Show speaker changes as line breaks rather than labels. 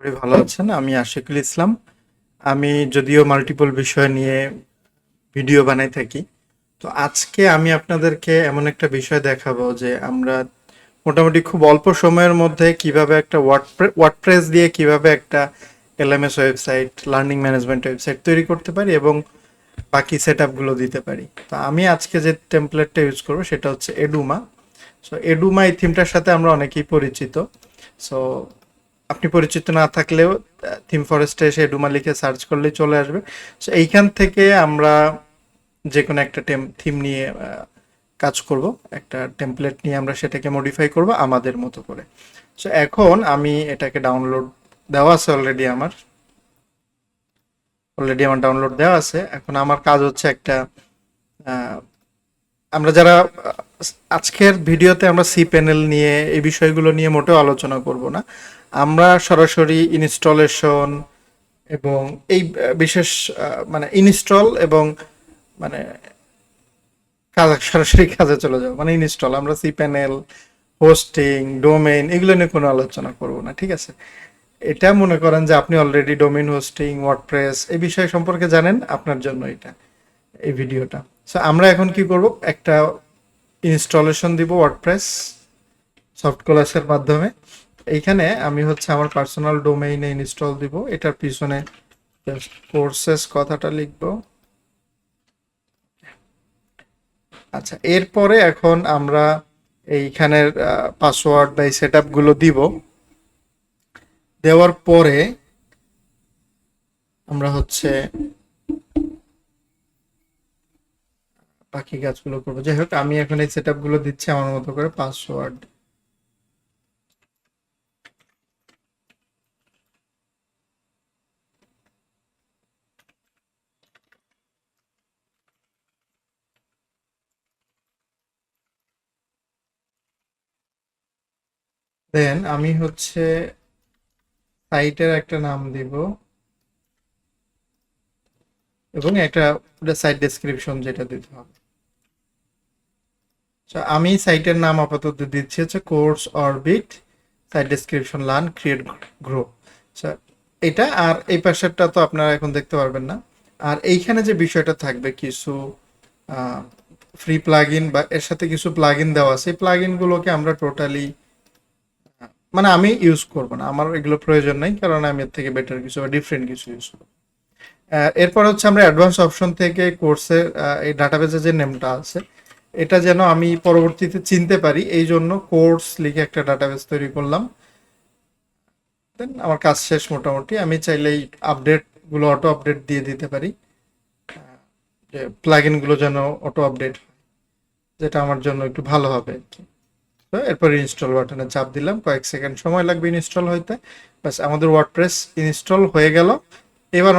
করি ভালো আছেন। আমি আশিকুল ইসলাম। আমি যদিও মাল্টিপল বিষয় নিয়ে ভিডিও বানাই থাকি। তো আজকে আমি আপনাদেরকে এমন একটা বিষয় দেখাবো যে আমরা মোটামুটি খুব অল্প সময়ের মধ্যে কিভাবে একটা ওয়ার্ডপ্রেস দিয়ে কিভাবে একটা LMS website, learning management website তৈরি করতে পারি এবং বাকি সেটআপগুলো দিতে পারি। তো আমি আজকে যে টেমপ্লেটটা ইউজ করবো সেটা হচ্ছে এডুমা। সো এডুমা এই থিমটার সাথে আমরা অনেকেই পরিচিত। সো আপনি পরিচিত না থাকলেও থিম ফরেস্টে এসে এডুমা লিখে সার্চ করলেই চলে আসবে। সো এইখান থেকে আমরা যে কোনো একটা থিম নিয়ে কাজ করব, একটা টেমপ্লেট নিয়ে আমরা সেটাকে মডিফাই করব আমাদের মতো করে। সো এখন আমি এটাকে ডাউনলোড দেওয়া আছে অলরেডি আমার ডাউনলোড দেওয়া আছে। এখন আমার কাজ হচ্ছে একটা আহ, আমরা যারা আজকের ভিডিওতে আমরা সি প্যানেল নিয়ে এই বিষয়গুলো নিয়ে মোটেও আলোচনা করব না। আমরা সরাসরি ইনস্টলেশন এবং এই বিশেষ মানে ইনস্টল এবং মানে কাজ সরাসরি কাজে চলে যাবো, মানে ইনস্টল। আমরা সি প্যানেল, হোস্টিং, ডোমেইন এগুলো নিয়ে কোনো আলোচনা করব না, ঠিক আছে? এটা মনে করেন যে আপনি অলরেডি ডোমেইন হোস্টিং, ওয়ার্ডপ্রেস এই বিষয় সম্পর্কে জানেন, আপনার জন্য এটা এই ভিডিওটা। সো আমরা এখন কি করব, একটা ইনস্টলেশন দিব ওয়ার্ডপ্রেস সফট ক্লাসের মাধ্যমে। এইখানে আমি হচ্ছে আমার পার্সোনাল ডোমেইনে ইনস্টল দিব, এটার পিছনে কোর্সেস কথাটা লিখবো। আচ্ছা, এরপরে এখন আমরা এইখানের পাসওয়ার্ড বা এই সেট গুলো দিব। দেওয়ার পরে আমরা হচ্ছে বাকি কাজগুলো করবো। যাই হোক, আমি এখন এই সেট গুলো দিচ্ছি আমার মতো করে। পাসওয়ার্ড, দেন আমি হচ্ছে সাইটের একটা নাম দিব এবং একটা সাইট ডেসক্রিপশন যেটা দিতে হবে। So, আমি সাইটের নাম আপাতত দিচ্ছি হচ্ছে course orbit, site description learn create grow. এটা আর এই পাশেরটা তো আপনারা এখন দেখতে পারবেন না। আর এইখানে যে বিষয়টা থাকবে, কিছু ফ্রি প্লাগইন বা এর সাথে কিছু প্লাগইন দেওয়া আছে, এই প্লাগইন গুলোকে আমরা টোটালি মানে আমি ইউজ করব না, আমার এগুলো প্রয়োজন নাই, কারণ আমি এর থেকে বেটার কিছু বা ডিফারেন্ট কিছু ইউজ করব। এরপর হচ্ছে আমরা অ্যাডভান্স অপশন থেকে কোর্সের এই ডাটাবেসের যে নেমটা আছে এটা যেন আমি পরবর্তীতে চিনতে পারি, এই জন্য কোর্স লিখে একটা ডাটাবেস তৈরি করলাম। দেন আমার কাজ শেষ মোটামুটি। আমি চাইলেই আপডেটগুলো অটো আপডেট দিয়ে দিতে পারি, যে প্লাগইন গুলো যেন অটো আপডেট, যেটা আমার জন্য একটু ভালো হবে আর কি। তো এরপর ইনস্টল বাটনে চাপ দিলাম, কয়েক সেকেন্ড সময় লাগবে ইনস্টল হইতে। ব্যাস, আমাদের ওয়ার্ডপ্রেস ইনস্টল হয়ে গেল। এবার